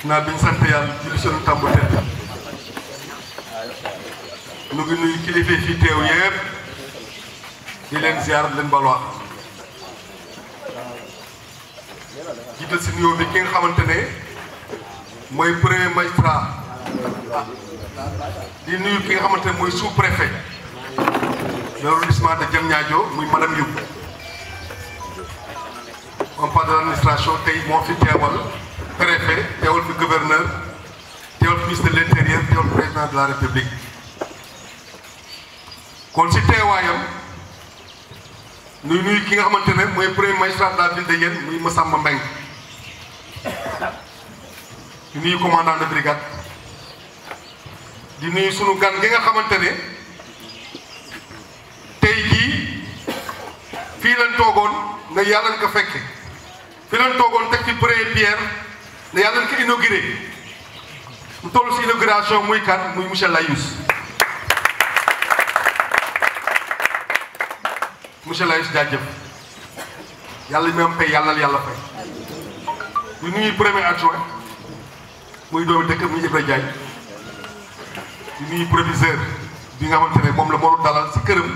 naa bi ñu sant yàlla julli sunu tàmbu tedd nu ngi nuyu kilifa fi teew yëpp di leen ziar leen balwaax jiital si nuyoo bi ki nga xamante ne mooy premier magistrat di nuyu ki nga xamante ne mooy sous-préfet de l'arrondissement de Diamniadio muy madame Youm on parle de l'administration tey moo fi teewal préfet teewal fi gouverneur teewal fi ministre de l'intérieur teewal président de la république kon si teewaayam nuyu ki nga xamante ne mooy premier magistrat de la ville de Yène muy Massamba Mbengue di nuyu commandant de brigade di nuyu sunu gan gi nga xamante ne tey jii fii lañ toogoon ne yàlla nañ ko fekke fii lañ toogoon teg ci première pierre ne yàlla nañ ko inauguré mu toll si inauguration muy kan muy monsieur Layous monsieur Layous jaajëf yàlla mi am pay yàlla na yàlla fay di nuyu premier adjoint muy doomi dëkk muy Ibra Diagne di nuyu proviseur bi nga xamante ne moom la moo dalal si këram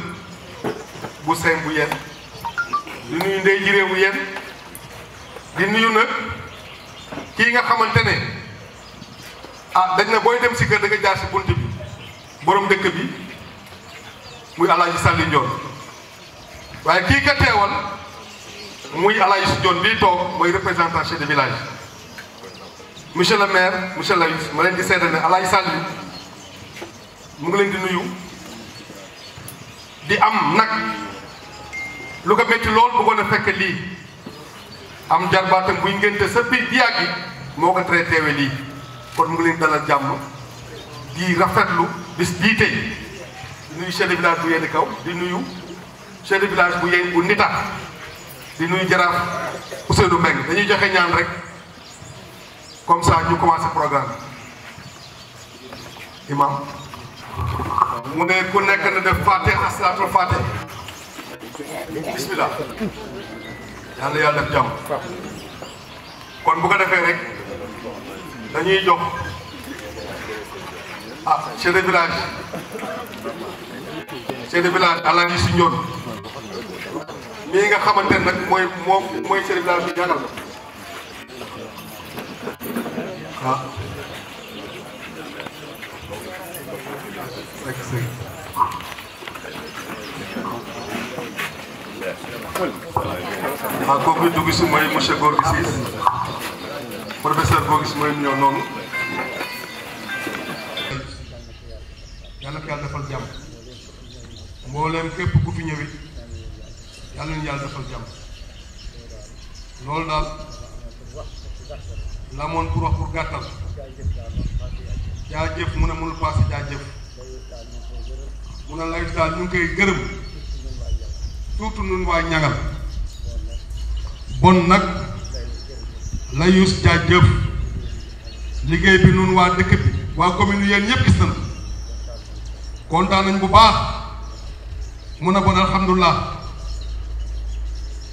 bu seen bu Yène di nuyu ndey ji réew bu Yène di nuyu nag kii nga xamante ne dañ na booy dem si kër da nga jaar si bunt bi borom dëkk bi muy Alaaji Sàlli Njoon waaye kii ka teewal muy Alaaji Su Njoon bii toog mooy représentant chef de village monsieur le maire monsieur Layous ma leen di seede ne Alaaji Sàlli mu ngi leen di nuyu di am nag lu ko métti lool bëggoon a fekk lii am jarbaatam buy ngénte sa biir bi yàggi moo ko traité teewe lii kon mu ngi leen dalal jàmm di rafetlu bis bii tey di nuyu chef de village bu Yène Kaw di nuyu chef de village bu Yène bu Nita di nuyu jaraaf Ousseynou Mbengue dañuy joxe ñaan rek comme ça ñu commencé programme imam mu ne ku nekk na def Fatiha salaatul Fatiha bismillah yàlla yàlla def jàmm kon bu ko defee rek dañuy jox chef de village Alaaji Si Njoon mii nga xamante ne nag mooy chef de village bi ñaanal kooku dugg si mooy monsieur Gorgui Ciss professeur Gorgui Ciss mooy ñëw noonu yàlla ko yàlla defal jàmm mbooleem képp ku fi ñëwit yàlla nañu yàlla defal jàmm loolu daal la moon pour wax pour gàttal jaajëf mu ne mënul passé jaajëf mu ne Layous daal ñu ngi koy gërëm surtout nun waa ñangal bon nag Layous jaajëf liggéey bi nun waa dëkk bi waa commune yéen ñëpp gis nañu kontaan nañ bu baax mun a bon alhamdulilah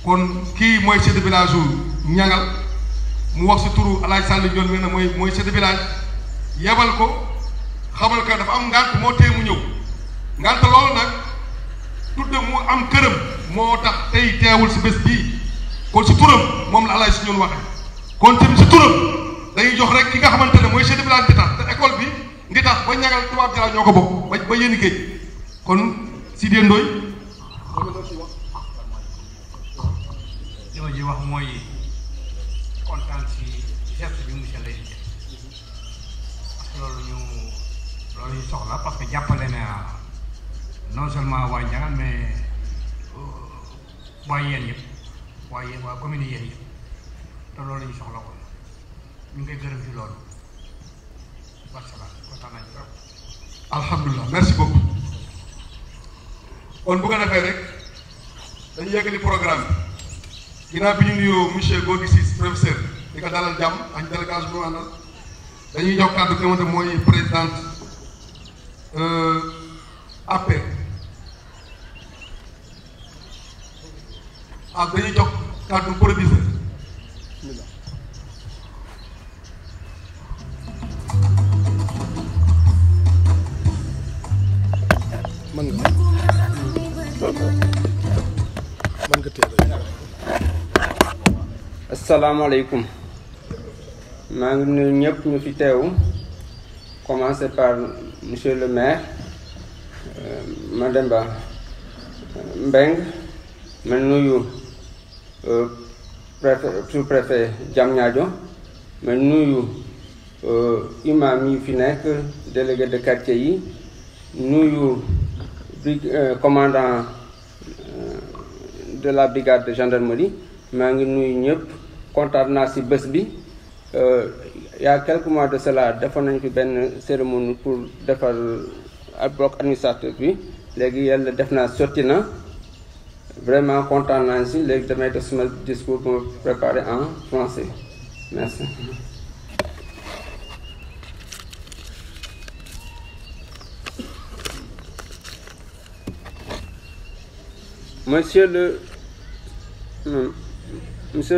kon kii mooy chef de village wu ñangal mu wax si turu Alaaji Sàlli Njoon mi ne mooy chef de village yebal ko xamal ka dafa am ngànt moo tee mu ñëw ngànt loolu nag tudde mu am këram moo tax tey teewul si bés bii kon si turam moom la Alaaji Si Njoon waxe kon tamit si turam dañuy jox rek ki nga xamante ne mooy chef de village di tax te école bi ngi tax ba ñagal tubaab jara ñoo ko bokk ba yéen géej kon Sidé Ndoye li ma ji wax mooy kontaan si geste bi monsieur Layous parce que loolu ñu soxla parce que jàppale na non seulement waa Ndiangane mais waa Yène yëpp waa commune Yène yëpp te loolu ñu soxla ko ñu ngi koy gërëm ci loolu wasalaam kontaan nañu trop. alhamdulilah merci beaucoup kon bu ko defee rek dañu yeggali programme bi ginnaaw bi ñu nuyoo monsieur Gorgui Ciss professeur di ko dalal jàmm ak délégation bu àndal dañuy jox kàddu gi nga xamante mooy présidente AP dañuy jox kàddu proviseur Assalamu alaikum. maa ngi nuyu ñëpp ñu fi teewu commencer par monsieur le maire Mademba Mbeng ma nuyu sous-préfet Diamniadio ma nuyu imam yi fi nekk délégué de quartier yi nuyu commandant de la brigade de gendarmerie maa ngi nuyu ñëpp kontaan naa ci bés bi. Il y a quelques mois de cela defoon nañu fi benn cérémonie pour defar bloc administratif bi léegi yàlla def naa sotti na vraiment kontaan naa si léegi damay def sama discours pour me préparer en français merci. Monsieur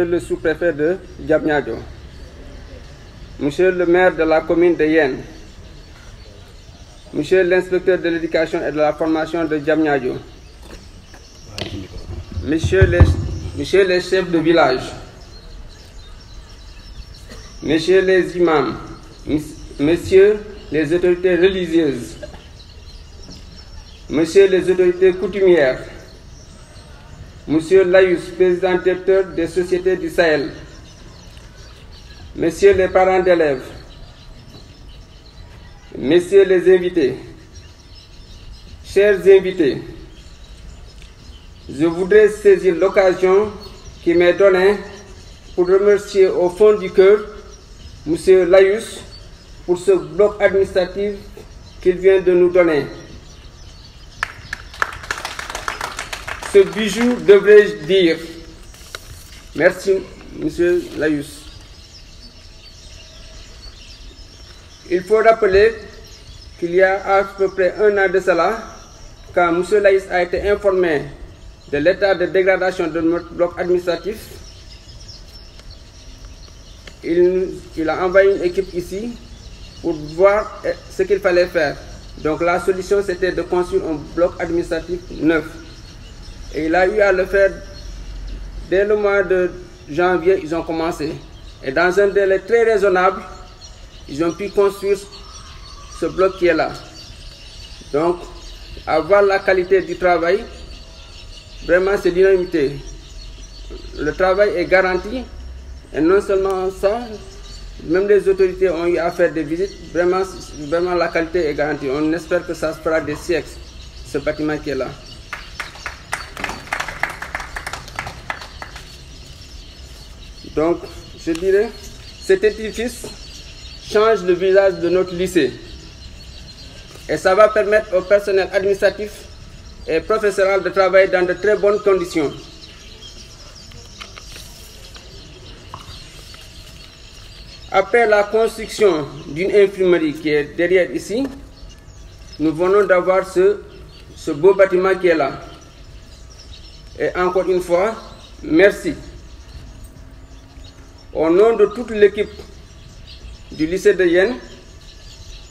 le sous-préfet de Diamniadio, Monsieur le maire de la commune de Yène, Monsieur l'inspecteur de l'éducation et de la formation de Diamniadio, Messieurs les chefs de village, Messieurs les imams, Messieurs les autorités religieuses, Messieurs les autorités coutumières, Monsieur Layus, président directeur des sociétés du Sahel, Messieurs les parents d'élèves, Messieurs les invités, chers invités, je voudrais saisir l'occasion qui m'est donnée pour remercier au fond du cœur Monsieur Layus pour ce bloc administratif qu'il vient de nous donner. Ce bijou, devrais-je dire. Merci, Monsieur Layus. Il faut rappeler qu'il y a à peu près un an de cela, quand M. Laïs a été informé de l'état de dégradation de notre bloc administratif, il a envoyé une équipe ici pour voir ce qu'il fallait faire. Donc la solution, c'était de construire un bloc administratif neuf. Et il a eu à le faire dès le mois de janvier, ils ont commencé. Et dans un délai très raisonnable, ils ont pu construire ce bloc qui est là. Donc, avoir la qualité du travail, vraiment c'est l'unanimité. Le travail est garanti, et non seulement ça, même les autorités ont eu à faire des visites, vraiment la qualité est garantie. On espère que ça se fera des siècles, ce bâtiment qui est là. Donc, je dirais, cet édifice change le visage de notre lycée. Et ça va permettre au personnel administratif et professoral de travailler dans de très bonnes conditions. Après la construction d'une infirmerie qui est derrière ici, nous venons d'avoir ce beau bâtiment qui est là. Et encore une fois, merci. Au nom de toute l'équipe du lycée de Yène,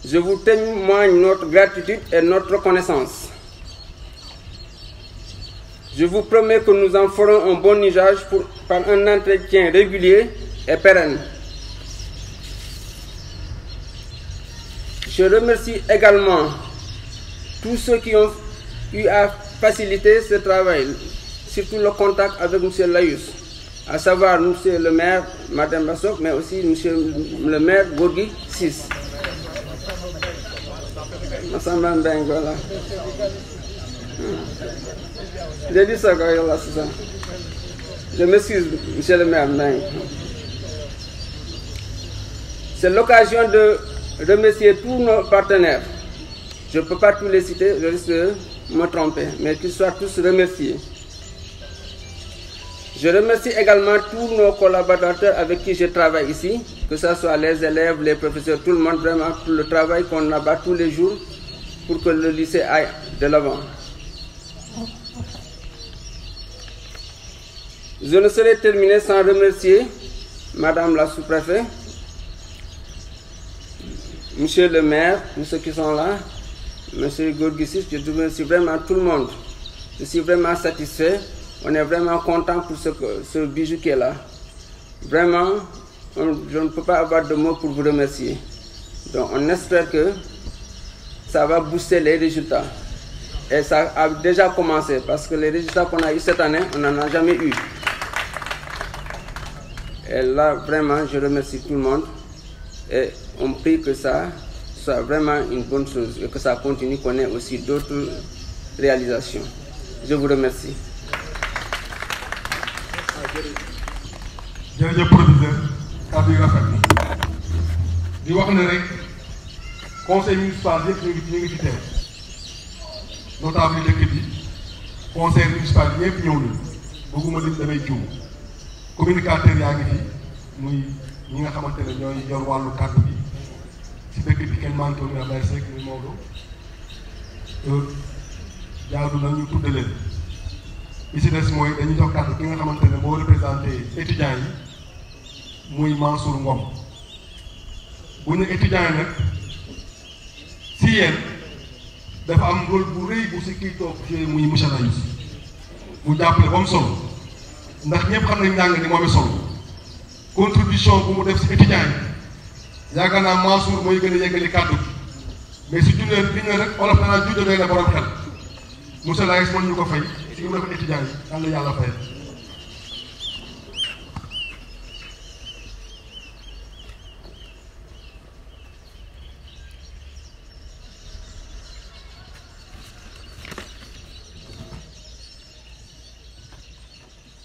je vous témoigne notre gratitude et notre reconnaissance. Je vous promets que nous en ferons un bon usage par un entretien régulier et pérenne. Je remercie également tous ceux qui ont eu à faciliter ce travail, surtout le contact avec M. Layus, à savoir M. le maire, Mme Bassok, mais aussi M. le maire Gorgui 6. Voilà. J'ai dit ça, c'est ça. Je m'excuse, M. le maire. C'est l'occasion de remercier tous nos partenaires. Je ne peux pas tous les citer, je risque de me tromper, mais qu'ils soient tous remerciés. Je remercie également tous nos collaborateurs avec qui je travaille ici, que ce soit les élèves, les professeurs, tout le monde, vraiment, tout le travail qu'on abat tous les jours pour que le lycée aille de l'avant. Je ne saurais terminer sans remercier Madame la sous-préfète, Monsieur le maire, tous ceux qui sont là, Monsieur Gorgui 6, je remercie vraiment tout le monde. Je suis vraiment satisfait. On est vraiment content pour ce bijou qui est là. Vraiment, je ne peux pas avoir de mots pour vous remercier. Donc on espère que ça va booster les résultats. Et ça a déjà commencé parce que les résultats qu'on a eu cette année, on n'en a jamais eu. Et là, vraiment, je remercie tout le monde. Et on prie que ça soit vraiment une bonne chose et que ça continue, qu'on ait aussi d'autres réalisations. Je vous remercie. jërëjëf proviseur kàddu yi rafet na di wax ne rek conseil municipal yëpp ñu ngi fi teew notable dëkk bi conseil municipal yëpp ñëw nañu bëgguma lim damay juum communicateur yaa ngi fi muy ñi nga xamante ne ñooy yor wàllu kàddu bi si dëkk bi kenn manqué wu ñu Ablaye Seck muy Maodo jaadu na ñu tudde leen li si des mooy dañuy jox kàddu ki nga xamante ne moo représenté étudiants yi muy Mansour Ngom bu ñu étudiants yi nag si yéen dafa am rôle bu rëy bu si kii toog ci muy monsieur Layus mu jàppale ba mu solo ndax ñëpp xam nañ njàng ni moom i solo contribution bu mu def si étudiants yi yaakaar naa Mansour mooy gën a yeggali kàddu mais si junne bi ñu rek olof naa junne doy na borom xel monsieur Layus mën ñu ko fay si ñu def étudiants yi yàlla yàlla fay.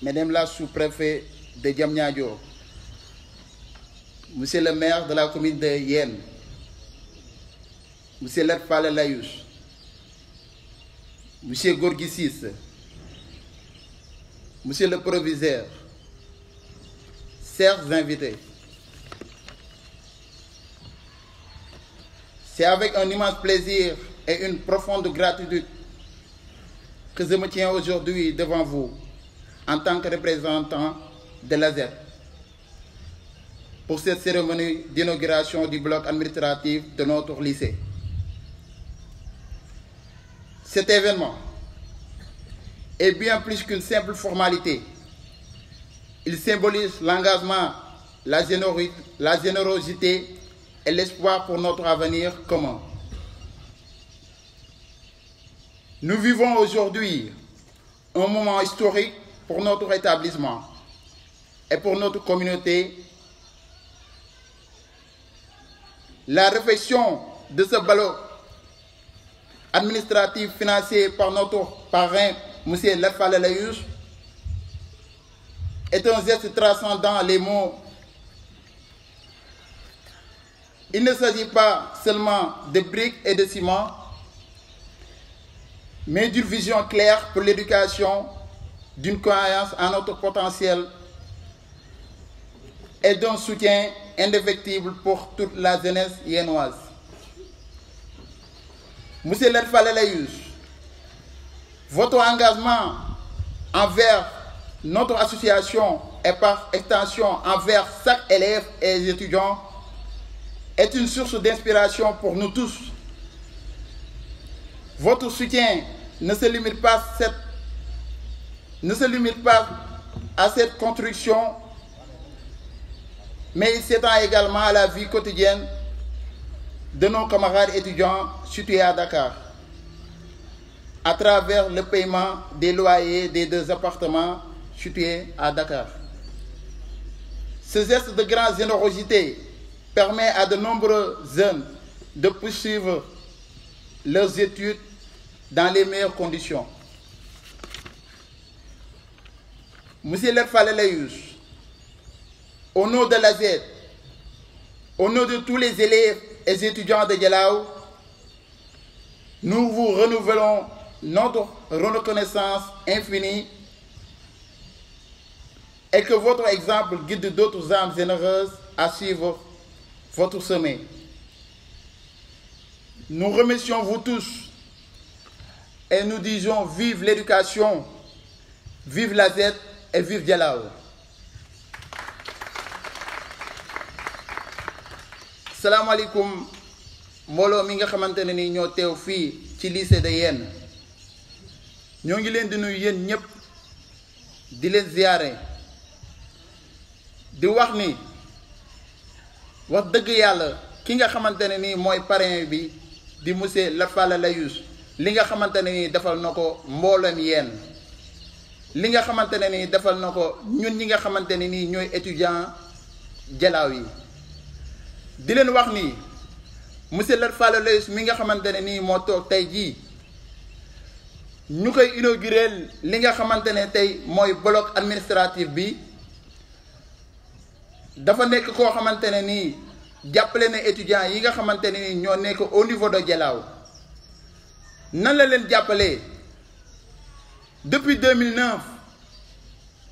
Madame la sous-préfet de Diamniadio, Monsieur le maire de la commune de Yen, Monsieur Lerfale Layus, Monsieur Gorgui Ciss, Monsieur le proviseur, chers invités, c'est avec un immense plaisir et une profonde gratitude que je me tiens aujourd'hui devant vous en tant que représentant de l'ASET pour cette cérémonie d'inauguration du bloc administratif de notre lycée. Cet événement est bien plus qu'une simple formalité. Il symbolise l'engagement, la générosité et l'espoir pour notre avenir commun. Nous vivons aujourd'hui un moment historique pour notre établissement et pour notre communauté. La réflexion de ce bloc administratif financé par notre parrain, M. Lerfale Layus, est un geste transcendant les mots. Il ne s'agit pas seulement de briques et de ciment, mais d'une vision claire pour l'éducation, d'une croyance en notre potentiel et d'un soutien indéfectible pour toute la jeunesse yennoise. Monsieur Lerfale Layus, votre engagement envers notre association et par extension envers chaque élève et étudiant est une source d'inspiration pour nous tous. Votre soutien ne se limite pas à cette construction, mais il s'étend également à la vie quotidienne de nos camarades étudiants situés à Dakar, à travers le paiement des loyers des 2 appartements situés à Dakar. Ce geste de grande générosité permet à de nombreux jeunes de poursuivre leurs études dans les meilleures conditions. Monsieur Lerfale Layus, au nom de l'ASET, au nom de tous les élèves et étudiants de Dialaw, nous vous renouvelons notre reconnaissance infinie et que votre exemple guide d'autres âmes généreuses à suivre votre sommet. Nous remercions vous tous et nous disons vive l'éducation, vive l'ASET et vive Dialaw. Salam alaikum mbooloo mi nga xamante ne ni ñoo teew fii ci lycée de Yène ñoo ngi leen di nuyu yéen ñëpp di leen ziyaare di wax ni wax dëgg yàlla ki nga xamante ne nii mooy parrain bi di monsieur Lat Falla Layousse li nga xamante ne nii defal na ko mboolem yéen li nga xamante ne nii defal na ko ñun ñi nga xamante ne nii ñooy étudiant Jalaaw yi di leen wax ni monsieur Lat Falla Layousse mi nga xamante ne nii moo toog tey jii ñu koy inauguré li nga xamante ne tey mooy bloc administratif bi dafa nekk koo xamante ne nii jàppale na étudiants yi nga xamante ne nii ñoo nekk au niveau de Jalaaw nan la leen jàppalee depuis 2009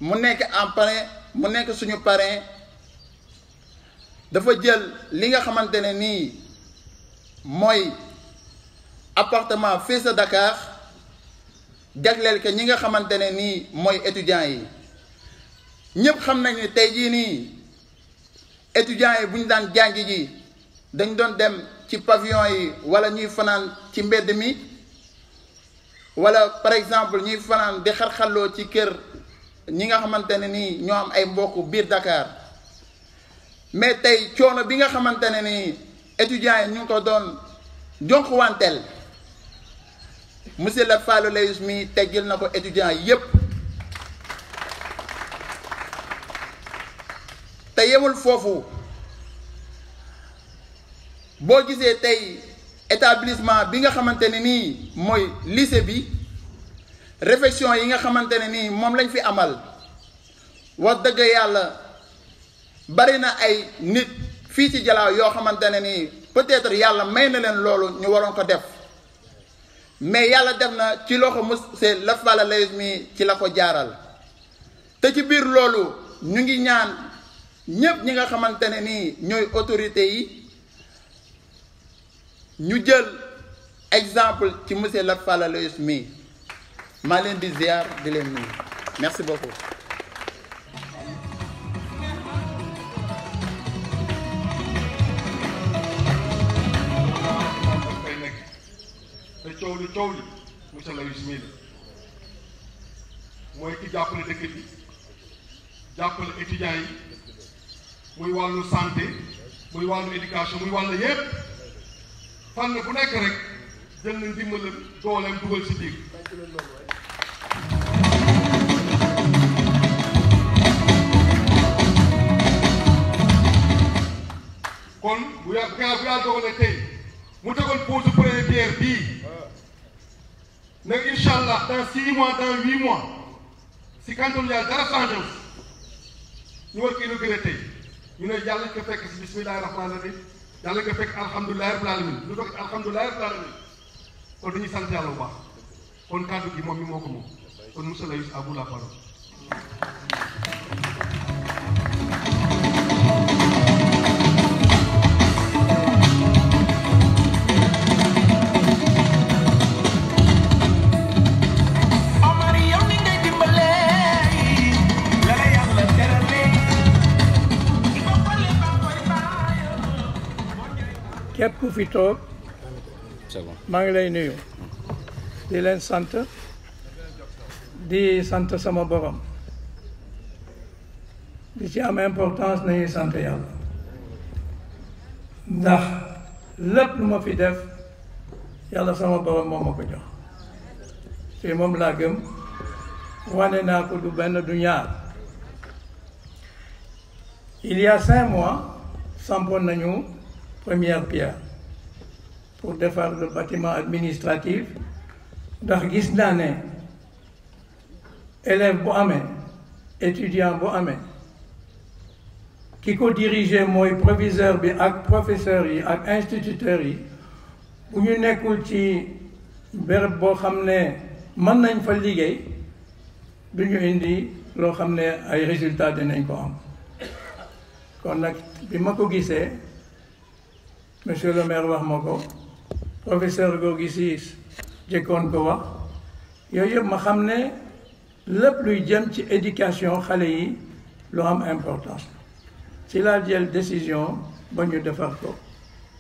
mu nekk en parrain mu nekk suñu parrain dafa jël li nga xamante ne nii mooy appartement fii sa Dakar jagleel ko ñi nga xamante ne nii mooy étudiants yi ñëpp xam nañ ne tey jii nii étudiants yi bu ñu daan jàngi ji dañ doon dem ci pavillon yi wala ñuy fanaan ci mbedd mi wala par exemple ñuy fanaan di xar-xarloo ci kër ñi nga xamante ne nii ñoo am ay mbokk biir Dakar mais tey coono bi nga xamante ne nii étudiants yi ñu ngi ko doon jonkuwanteel monsieur Lat Falla Layousse mi teggil na ko étudiants yépp te yemul foofu boo gisee tey établissement bi nga xamante ne nii mooy lycée bi réflexion yi nga xamante ne nii moom lañ fi amal wax dëgg yàlla bari na ay nit fii ci Jalaaw yoo xamante ne nii peut-être yàlla may na leen loolu ñu waroon ko def mais yàlla def na ci loxo monsieur Lat Falla Layousse mi ci la ko jaaral te ci biir loolu ñu ngi ñaan ñépp ñi nga xamante ne nii ñooy autorités yi ñu jël exemple ci monsieur Lat Falla Layousse mi maa leen di ziar di leen nuyu merci beaucoup. te coow li monsieur Layousse mii la mooy ki jàppale dëkk bi jàppale étudiants yi muy wàllu santé muy wàllu éducation muy wàllu yépp fànn bu nekk rek jël na ndimbalam dooleem dugal si biir kon bu yaa dogalee tey mu tegoon pose première pierre bii nag incha allah dans 6 mois dans 8 mois si kantoon yàlla dara changé ñu war ko inauguré tey ñu ne yàlla ko fekk si bismillahi rahmaani rahim yàlla ko fekk alhamdulilahi rabbil alamin lu fekk alhamdulilahi rabbil alamin kon dañuy sant yàlla bu baax kon kàddu gi moom mi moo ko moom kon monsieur Layousse à vous la parole. képp ku fi toog maa ngi lay nuyu di leen sant di sant sama borom di ci am importance nañuy sant yàlla ndax lépp lu ma fi def yàlla sama borom moo ma ko jox te moom laa gëm wane naa ko du benn du ñaar il y a 5 mois sampoon nañu première pierre pour defar le bâtiment administratif ndax gis naa ne élève bu amee étudiant bu amee ki ko diriger mooy proviseur bi ak professeur yi ak instituteurs yi bu ñu nekkul ci béréb boo xam ne mën nañ fa liggéey du ñu indi loo xam ne ay résultats dinañ ko am kon nag bi ma ko gisee monsieur le maire wax ma ko professeur Gorgui Ciss jëkkoon ko wax yooyu yëpp ma xam ne lépp luy jëm ci éducation xale yi lu am importance ci laa jël décision ba ñu defar ko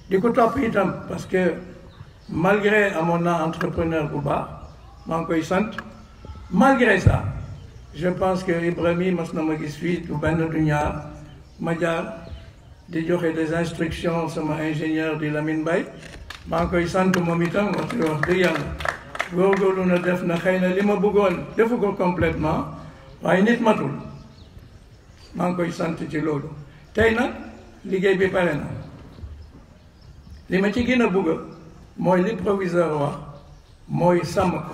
di ko topp itam parce que malgré amoon naa entrepreneur bu baax maa ngi koy sant Malgré ça, je pense que Ibrahim mas na ma gis fii du benn du ñaar ma jaar di joxe des instructions sama ingénieur di Lamine Mbaye maa ngi koy sant moom itam wax dëgg yàlla góorgóorlu na def na xëy na li ma bëggoon defu ko complètement waaye nit matul maa ngi koy sant ci loolu. tey nag liggéey bi pare na li ma ci gën a bëgg mooy li proviseur wax mooy sàmm ko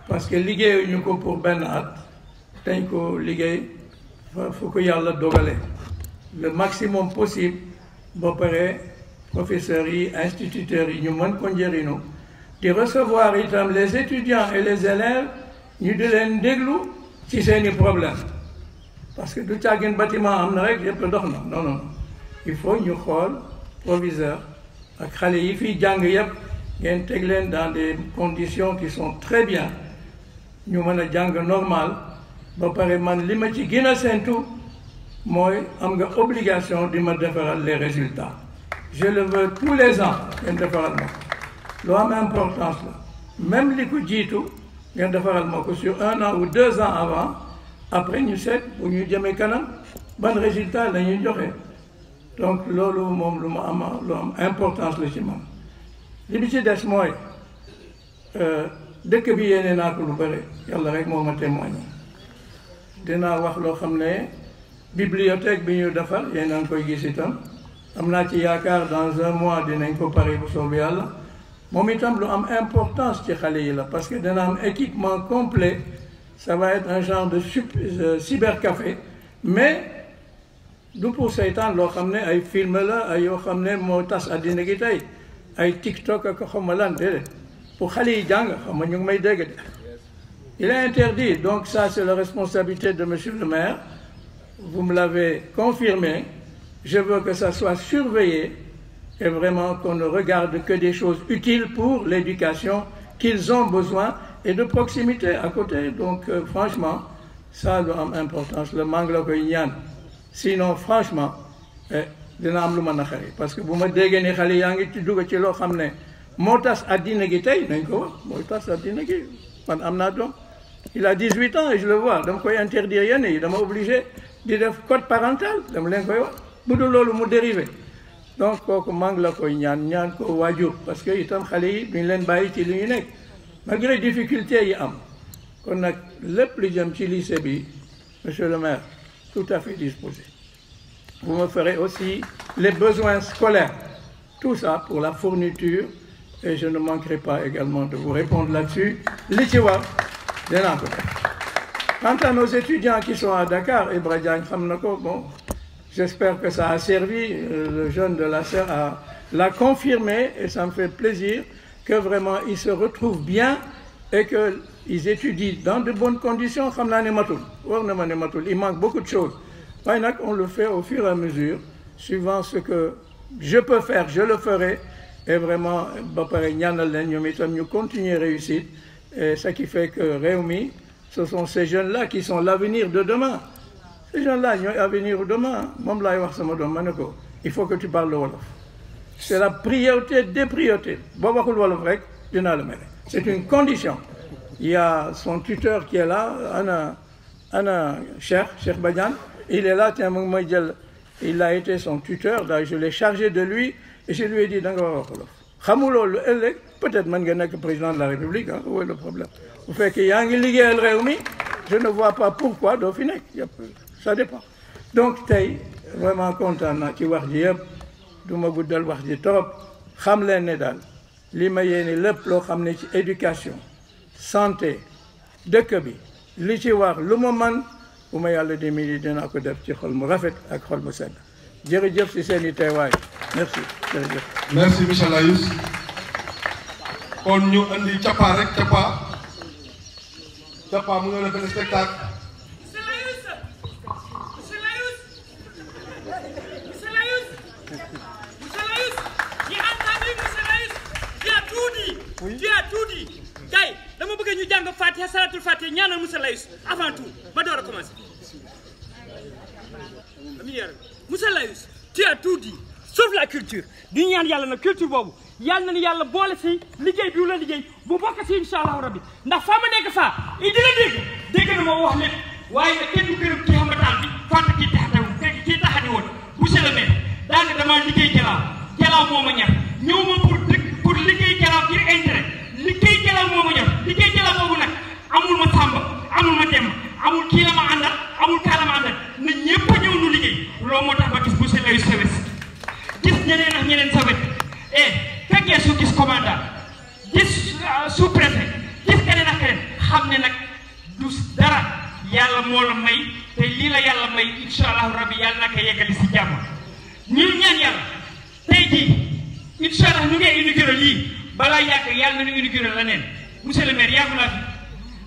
parce que liggéeyuñu ko pour benn at dañ ko liggéey fu ko yàlla dogale le maximum possible ba pare professeurs yi instituteurs yi ñu mën ko njëriñu di recevoir itam les étudiants et les élèves ñu di leen déglu ci seeni problème parce que du càggin bâtiment am na rek yëpp dox na non non il faut ñu xool proviseur ak xale yi fiy jàng yëpp ngeen teg leen dans des conditions qui sont très bien ñu mën a jàng normal ba pare man li ma ci gën a séntu mooy am nga obligation di ma defaral les résultats je le veux tous les ans ngeen defaral ma ko lu am importance la même li ko jiitu ngeen defaral ma ko sur 1 an ou 2 ans avant après ñu seet bu ñu jëmee kanam ban résultat la ñuy joxe donc loolu moom lu am importance la ci man li bi ci des mooy dëkk bi yéene naa ko lu bëri yàlla rek moo ma témoigné dinaa wax loo xam ne bibliothèque bi ñu defar yéen a ngi koy gis itam am naa ci yaakaar dans 1 mois dinañ ko pare bu soobee yàlla moom itam lu am importance ci xale yi la parce que dina am équipement complet ça va être un genre de cybercafé mais du pour seytaan loo xam ne ay film la ay yoo xam ne moo tas àddina gi tey ay TikTok ak xaw ma lan déedéet pour xale yi jàng xam nga ñu ngi may dégg de il est interdit donc ça c'est la responsabilité de monsieur le maire vous me l'avez confirmé je veux que ça soit surveillé et vraiment qu'on ne regarde que des choses utiles pour l'éducation qu'ils ont besoin et de proximité à côté donc franchement ça doit am importance le manque la koy ñaan sinon franchement dina am lu ma naqari parce que bu ma déggee ni xale yaa ngi ci dugg ci loo xam ne moo tas addina gi tey nañ ko wax mooy tas addina gi man am naa doom il a 18 ans et je le vois dama koy interdire yenn yi dama obligé di def code parental dama leen koy wax bu dul loolu mu dérivé donc kooku manque la koy ñaan ko waajur parce que itam xale yi duñ leen bàyyi ci li ñu nekk malgré difficulté yi am kon nag lépp lu jëm ci lycée bi monsieur le maire tout à fait disposé vous me ferez aussi les besoins scolaires tout ça pour la fourniture et je ne manquerai pas également de vous répondre là-dessus li ci war dinaa ko def quant à nos étudiants qui sont à Dakar Ibra Diagne xam na ko bon j'espère que ça a servi le jeune de la SER l'a confirmé et ça me fait plaisir que vraiment ils se retrouvent bien et que ils étudient dans de bonnes conditions xam naa ne matul war na ma ne matul il manque beaucoup de choses waaye nag on le fait au fur et à mesure suivant ce que je peux faire je le ferai et vraiment ba pare ñaanal leen ñoom itam ñu continuer réussite et ce qui fait que réew mi ce sont ces jeunes-là qui sont l'avenir de demain ces jeunes-là ñooy avenir de demain moom laay wax sama doom ma ne ko il faut que tu parles le wolof c'est la priorité des priorités boo waxul wolof rek dinaa la mere c'est une condition il y a son tuteur qui est là Ana Cheikh Badiane il est là tiens mu ngi may jël il a été son tuteur daal je l'ai chargé de lui et je lui ai dit da nga war a wax wolof xamuloo lu ëllëg peut-être mën nga nekk président de la République ah où est le problème bu fekkee yaa ngi liggéeyal réew mi je ne vois pas pourquoi doo fi nekk ça dépend donc tey vraiment kontaan naa ci wax ji yëpp du ma guddal wax ji trop xam leen ne daal li ma yéene lépp loo xam ne ci éducation santé dëkk bi li ci wax lu ma man bu ma yàlla dimbali dinaa ko def ci xol mu rafet ak xol mu sedd jërëjëf ci seen i teewaay merci jërëjëf. merci monsieur Layous kon ñu andi Capa rek Capa mu ngi leen benn spectacle. Tu as tout dit. Kay dama bëgg ñu jàng Fatiha salatul Fatiha ñaanal Moussa Layous avant tout ma door a commencer. Moussa Layous tu as tout dit sauf la culture di ñaan yàlla na culture boobu yàlla na ni yàlla boole si liggéey bi la liggéey bu bokk si incha allahu rabbi ndax faa ma nekk faa i dina dégg na ma wax lépp waaye nag kenn du gërëm kii xambataan bi fàtte kii taxati woon monsieur le maire daanaka damaa liggéey jalaaw moo ma ñor ñëw ma pour liggéey jalaaw ngir intérêt liggéey jalaaw moo ma ñor liggéey jalaaw boobu nag amul ma sàmba amul ma dem amul kii la ma àndal amul kaa la ma àndal na ñëpp a ñëw nu liggéey loolu moo tax ba gis monsieur Layus sa wet gis ñeneen ak ñeneen sa wet fekkee su gis commandant gis sous préfet gis keneen ak keneen xam ne nag du dara yàlla moo la may te lii la yàlla may incha allahu rabbi yàlla na ko yeggali si jàmm ñu ñaan yàlla tey jii incha allah ñu ngi inauguré lii balaa yàgg yàlla na ñu inauguré la neen monsieur le maire yàggu laa fi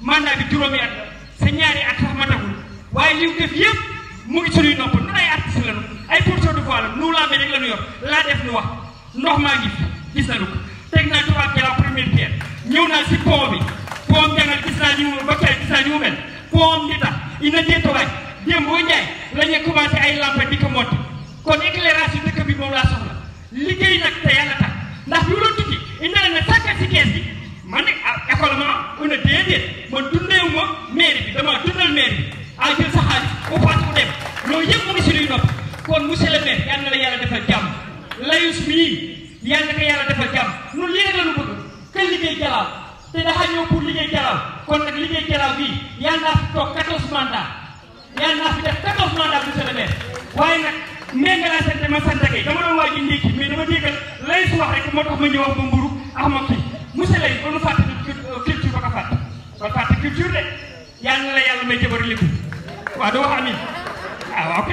mandat bi juróomi at sa ñaari at sax matagul waaye li mu def yëpp mu ngi suñuy nopp nun ay artiste lañu ay porteur de voix la nu laa rek la ñu yor laa def nu wax ndox maa ngi fi gis nañu ko teg naa tubaab jëlaat première pierre ñëw naa si pont bi pont jangal gis naa ni mu ba kere gis naa ni mu mel pont di tax ina déetowaay démb boo njaay la ñuy commencé ay lampe di ko monté kon éclairage yu dëkk bi moom laa soxla liggéey nag te yàlla tax ndax bi loolu tukki indi na sàkkal si kees gi man nag école ma una déedéet man dundeewu ma mairie bi dama dundal mairie bi a jël sa xaalis bu paas bu dem loolu yëpp mu ngi suñuy nopp kon monsieur le maire yal na la yàlla defal jàmm Layus mii yal na ko yàlla defal jàmm ñun lii rek la ñu bëgg que liggéey jalaaw te dafa ñëw pour liggéey jalaaw kon nag liggéey jalaaw bii yal naa fi toog 14 mandats yal naa fi def 14 mandats monsieur le maire waaye nag mais nga laa sant ma sant kay dama doon waaj a ndékki mais dama déggal Layus wax rek moo tax ma ñëw wax ma mburu ak ma kii monsieur Layus ba nu fàtte culture ba ko fàtte culture de yal na la yàlla may jabar lépp waaw doo wax amin waaw ok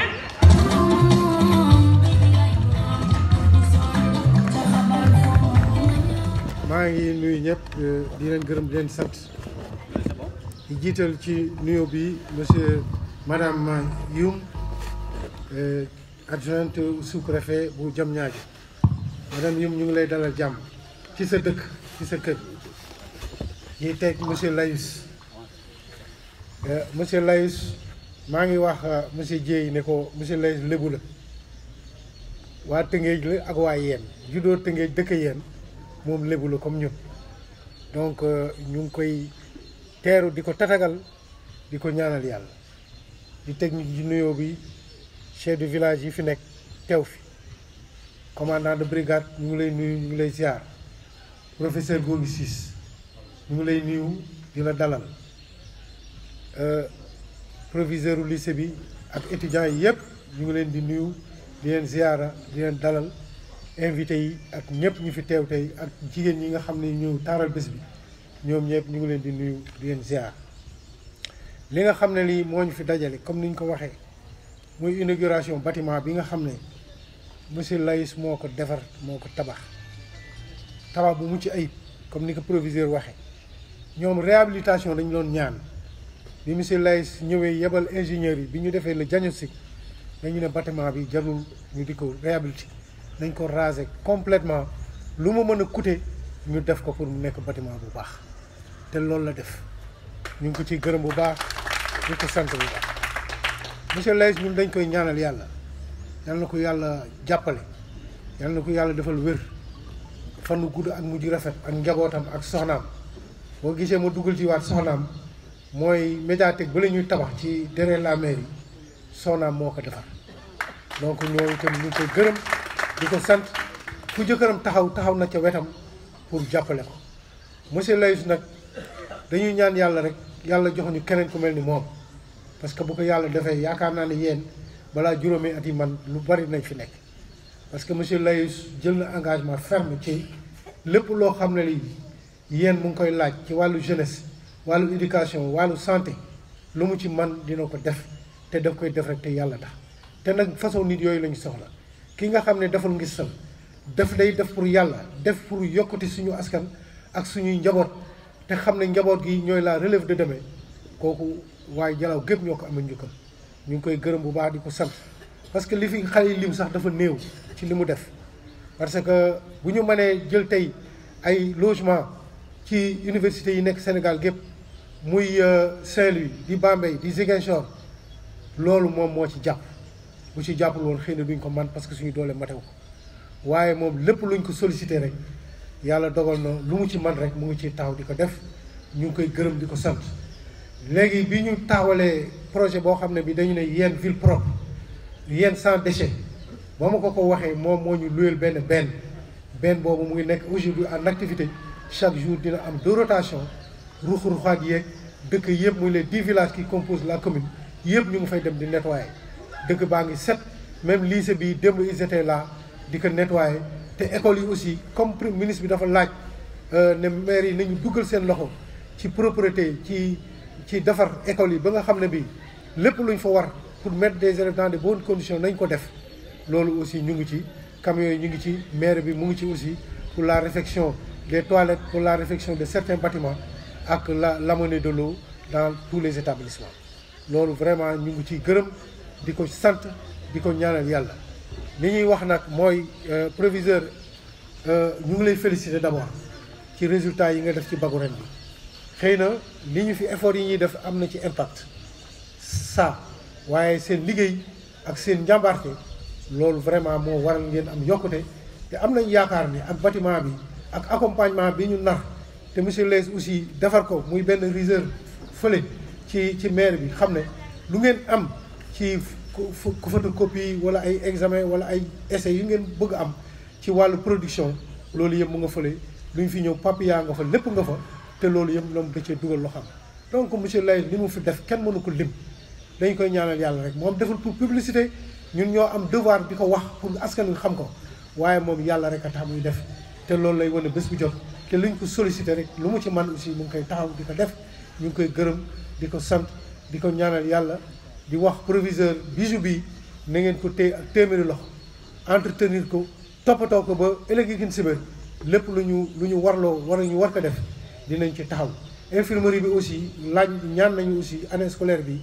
maa ngi nuyu ñëpp di leen gërëm di leen sant di jiital ci nuyo bi monsieur madame Youm adjointe sous-préfet bu Diamniadio madame Youm ñu ngi lay dalal jàmm ci sa dëkk ci sa kër ñuy teg monsieur Layus monsieur Layus maa ngi wax monsieur Dieye ne ko monsieur Layus lébu la waa Tëngéej la ak waa Yeen juddoo Tëngéej dëkk Yeen moom lébu la comme ñun donc ñu ngi koy teeru di ko tatagal di ko ñaanal yàlla di teg ci nuyoo bi chef de village yi fi nekk teew fi commandant de brigade ñu ngi lay nuyu ñu ngi lay ziar professeur Gorgui Ciss ñu ngi lay nuyu di la dalal proviseur u lycée bi ak étudiants yi yëpp ñu ngi leen di nuyu di leen ziara di leen dalal invité yi ak ñëpp ñu fi teew tey ak jigéen ñi nga xam ne ñëw taaral bés bi ñoom ñëpp ñu ngi leen di nuyu di leen ziar li nga xam ne lii moo ñu fi dajale comme ni ñu ko waxee muy inauguration bâtiment bi nga xam ne monsieur Layus moo ko defar moo ko tabax bu mucc ayib comme ni ko proviseur waxee ñoom réhabilitation dañu doon ñaan bi monsieur Layus ñëwee yebal ingénieurs yi bi ñu defee le diagnostic dañu ne bâtiment bi jarul ñu di ko réhabiliter nañ ko raser complètement lu mu mën a coûter ñu def ko pour mu nekk bâtiment bu baax te loolu la def ñu ngi ko ciy gërëm bu baax di ko sant bu baax monsieur Layus ñun dañ koy ñaanal yàlla yal na ko yàlla jàppale yal na ko yàlla defal wér fanu gudd ak mujj rafet ak njabootam ak soxnaam boo gisee ma dugal ci waat soxnaam mooy médiathèque ba la ñuy tabax ci derrière la mairie soxnaam moo ko defar donc ñoo itam ñu ngi koy gërëm di ko sant fu jëkkëram taxaw na ca wetam pour jàppale ko monsieur Layus nag dañuy ñaan yàlla rek yàlla jox ñu keneen ku mel ni moom parce que bu ko yàlla defee yaakaar naa ne yéen balaa juróomi at yi man lu bari nañ fi nekk parce que monsieur Layus jël na engagement ferme ci lépp loo xam ne lii yéen mu ngi koy laaj ci wàllu jeunesse wàllu éducation wàllu santé lu mu ci man dina ko def te daf koy def rek te yàlla tax te nag façon nit yooyu lañu soxla ki nga xam ne deful ngistal day def pour yàlla def pour yokkute suñu askan ak suñuy njaboot te xam ne njaboot gi ñooy la relève de demain kooku waaye Jalaaw gépp ñoo ko amee njukkal ñu ngi koy gërëm bu baax di ko sant parce que li fi xale yi lim sax dafa néew ci li mu def parce que bu ñu mënee jël tey ay logement ci université yi nekk Sénégal gépp muy Saint-Louis di Bambey di Ziguinchor loolu moom moo ci jàpp bu ci jàppul woon xëy na duñ ko man parce que suñu doole matew ko waaye moom lépp luñ ko sollicité rek yàlla dogal na lu mu ci man rek mu ngi ci taxaw di ko def ñu ngi koy gërëm di ko sant léegi bi ñu taxawalee projet boo xam ne bi dañu ne Yène ville propre Yène sans déchet ba ma ko waxee moom moo ñu luyeel benn boobu mu ngi nekk aujourd'hui en activité chaque jour dina am 2 rotations ruux-ruuxaat yeeg dëkk yëpp muy les 10 villages qui composent la commune yëpp ñu ngi fay dem di nettoyer dëkk baa ngi set même lycée bi démb ils étaient là di ko nettoyer te écoles yi aussi comme ministre bi dafa laaj ne maire yi nañu duggal seen loxo ci propreté ci defar écoles yi ba nga xam ne bi lépp luñ fa war pour mettre des élèves dans de bonnes conditions nañ ko def loolu aussi ñu ngi ci camions yi ñu ngi ci maire bi mu ngi ci aussi pour la réfection des toilettes pour la réfection de certains bâtiments ak l'amenée de l'eau dans tous les établissements loolu vraiment ñu ngi ciy gërëm di ko sant di ko ñaanal yàlla li ñuy wax nag mooy proviseur ñu ngi lay féliciter d'abord ci résultats yi nga def ci bagu ren bi xëy na li ñu fi effort yi ñuy def am na ci impact ça waaye seen liggéey ak seen njàmbaarte loolu vraiment moo waral ngeen am yokkute te am nañ yaakaar ni ak bâtiment bi ak accompagnement bi ñu nar te monsieur Leys aussi defar ko muy benn réserve fële ci maire bi xam ne lu ngeen am ci photocopie wala ay examen wala ay essais yu ngeen bëgg am ci wàllu production loolu yëpp mu nga fële lu ñu fi ñëw papier nga fa lépp nga fa te loolu yëpp loom da cee dugal loo xam donc monsieur Leys li mu fi def kenn mënu ko lim dañ koy ñaanal yàlla rek moom deful pour publicité ñun ñoo am devoir di ko wax pour askan wi xam ko waaye moom yàlla rek a tax muy def te loolu lay wane bés bu jot te luñ ko sollicité rek lu mu ci man aussi mu ngi koy taxaw di ko def ñu ngi koy gërëm di ko sant di ko ñaanal yàlla di wax proviseur bijou bi na ngeen ko téye ak téeméeri loxo entretenir ko toppatoo ko ba ëllëg gin siba lépp lu ñu warloo war ko def dinañ ci taxaw infirmerie bi aussi laaj ñaan nañu aussi année scolaire bi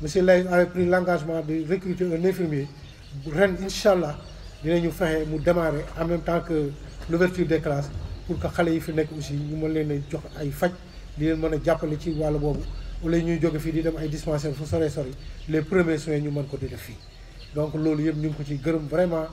monsieur Leys avait pris l'engagement de recruter un infirmier ren incha allah dinañu fexe mu démarrer en même temps que l'ouverture des classes pour que xale yi fi nekk aussi ñu mën leen a jox ay faj di leen mën a jàppale ci wàllu boobu wala ñuy jóge fii di dem ay dispensaires fu sori les premiers soins ñu mën ko di def fii donc loolu yëpp ñu ngi ko ci gërëm vraiment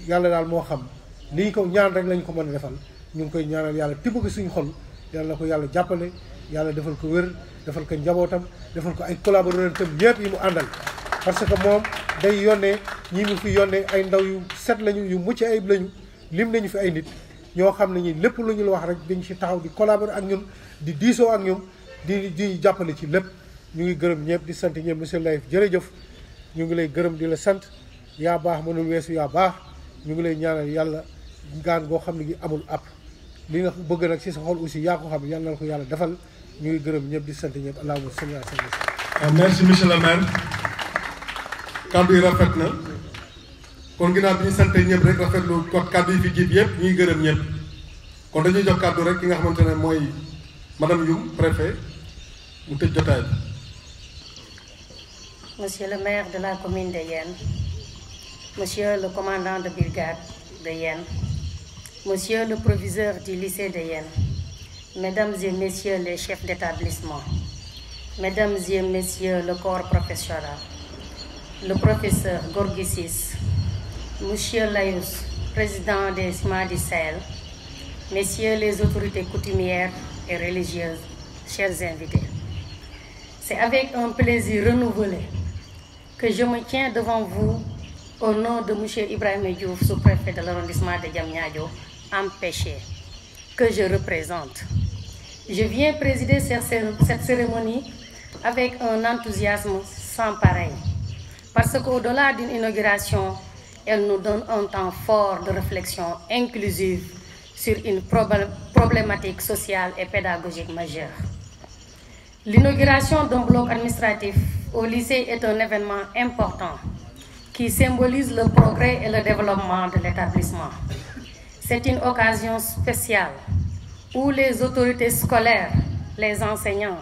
yàlla daal moo xam li ñu ko ñaan rek lañ ko mën a defal ñu ngi koy ñaanal yàlla tibb ko suñu xol yàlla na ko yàlla jàppale yàlla defal ko wér defal ko njabootam defal ko ay collaborateurs tam yëpp yi mu àndal parce que moom day yónnee ñi mu fi yónnee ay ndaw yu set lañu yu mucc ayib lañu lim nañu fi ay nit ñoo xam ne ñi lépp lu ñu la wax rek dañ ci taxaw di collaborer ak ñun di diisoo ak ñun di jàppale ci lépp ñu ngi gërëm ñëpp di sant ñëpp monsieur Leys jërëjëf ñu ngi lay gërëm di la sant yaa baax mënul weesu yaa baax ñu ngi lay ñaanal yàlla gaan goo xam ne gi amul app li nga bëgg nag ci sa xol aussi yaa ko xam yàlla na ko yàlla defal ñu ngi gërëm ñëpp di sant ñëpp allahumma salli ala sayyidina. merci monsieur le maire kaddu yi rafet na kon ginnaaw bi ñu sant ñëpp rek rafetlu kon kaddu yi fi jiit yëpp ñuy gërëm ñëpp kon dañuy jox kaddu rek ki nga xamante ne mooy madame Youm préfet mu tëj jotaay bi. Monsieur le maire de la commune de Yène, monsieur le commandant de brigade de Yène, monsieur le proviseur du lycée de Yène, mesdames et messieurs les chefs d'établissement, mesdames et messieurs le corps professoral, le professeur Gorgui Ciss, monsieur Layous, président des CIMA du Sahel, messieurs les autorités coutumières et religieuses, chers invités. C'est avec un plaisir renouvelé que je me tiens devant vous au nom de M. Ibrahima Diouf, sous-préfet de l'arrondissement de Diamniadio, empêché, que je représente. Je viens présider cette cérémonie avec un enthousiasme sans pareil, parce qu'au-delà d'une inauguration, elle nous donne un temps fort de réflexion inclusive sur une problématique sociale et pédagogique majeure. L'inauguration d'un bloc administratif au lycée est un événement important qui symbolise le progrès et le développement de l'établissement. C'est une occasion spéciale où les autorités scolaires, les enseignants,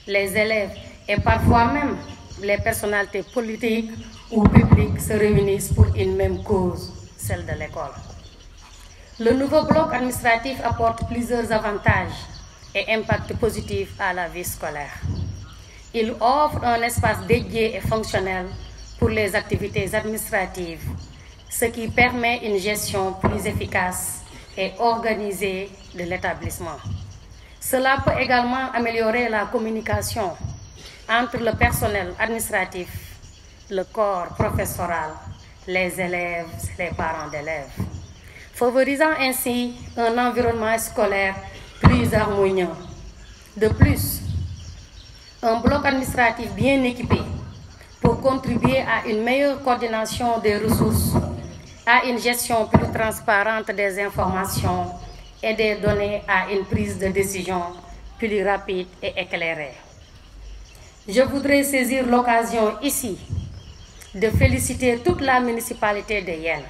les élèves et parfois même les personnalités politiques ou publiques se réunissent pour une même cause, celle de l'école. Le nouveau bloc administratif apporte plusieurs avantages et impacts positifs à la vie scolaire. Il offre un espace dédié et fonctionnel pour les activités administratives, ce qui permet une gestion plus efficace et organisée de l'établissement. Cela peut également améliorer la communication entre le personnel administratif, le corps professoral, les élèves et les parents d'élèves, favorisant ainsi un environnement scolaire plus harmonieux. De plus, un bloc administratif bien équipé pour contribuer à une meilleure coordination des ressources, à une gestion plus transparente des informations et des données, à une prise de décision plus rapide et éclairée. Je voudrais saisir l'occasion ici de féliciter toute la municipalité de Yène,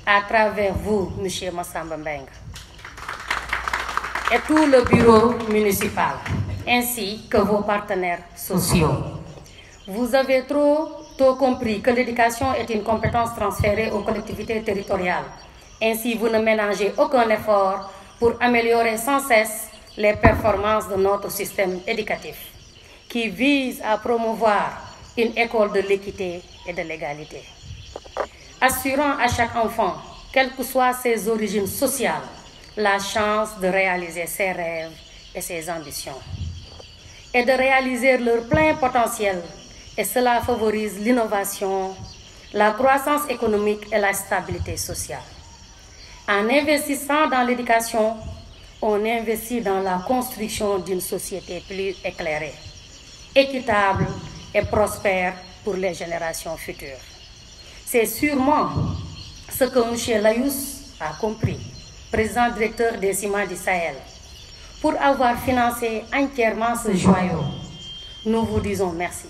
à travers vous, M. Massamba Mbengue, et tout le bureau municipal, ainsi que vos partenaires sociaux. Vous avez trop tôt compris que l'éducation est une compétence transférée aux collectivités territoriales. Ainsi, vous ne ménagez aucun effort pour améliorer sans cesse les performances de notre système éducatif, qui vise à promouvoir une école de l'équité et de l'égalité, assurant à chaque enfant, quelles que soient ses origines sociales, la chance de réaliser ses rêves et ses ambitions, et de réaliser leur plein potentiel, et cela favorise l'innovation, la croissance économique et la stabilité sociale. En investissant dans l'éducation, on investit dans la construction d'une société plus éclairée, équitable et prospère pour les générations futures. C'est sûrement ce que M. Layous a compris, président directeur des Ciments du Sahel, pour avoir financé entièrement ce joyau. Nous vous disons merci.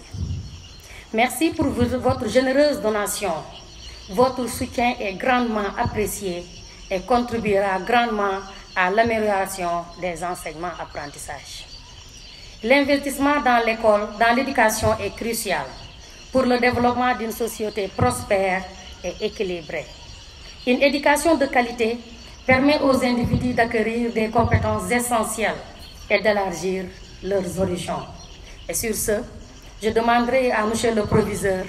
Merci pour votre généreuse donation. Votre soutien est grandement apprécié et contribuera grandement à l'amélioration des enseignements-apprentissages. L'investissement dans l'école, dans l'éducation est crucial pour le développement d'une société prospère et équilibrée. Une éducation de qualité permet aux individus d'acquérir des compétences essentielles et d'élargir leurs horizons. Et sur ce, je demanderai à M. le proviseur,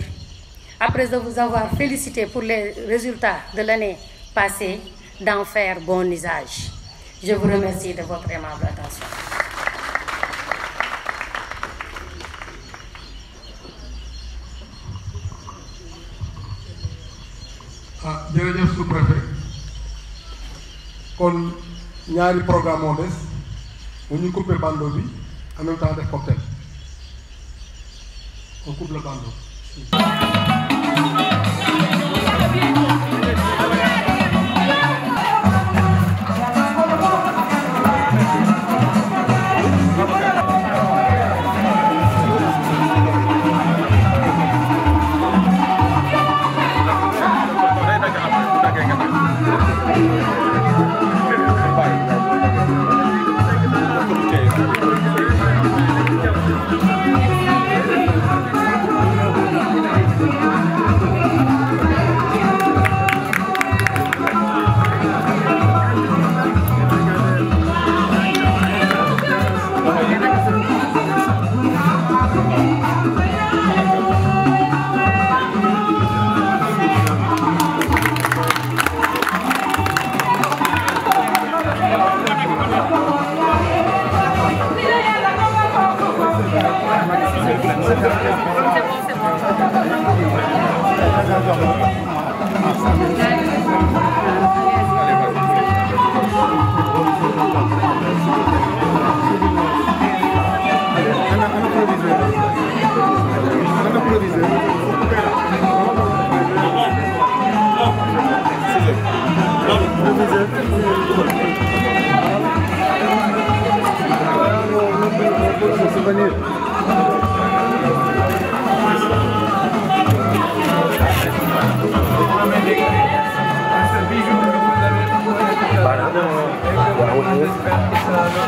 après vous avoir félicité pour les résultats de l'année passée, d'en faire bon usage. Je vous remercie de votre aimable attention. jërëjëf sous-préfet kon ñaari programme moo des bu ñu couper bandeau bi en même temps def cocktail on coupe le bandeau.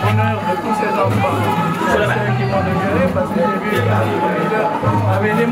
L'honneur de tous ces enfants, c'est ceux qui m'ont demeuré parce que j'ai vu avec les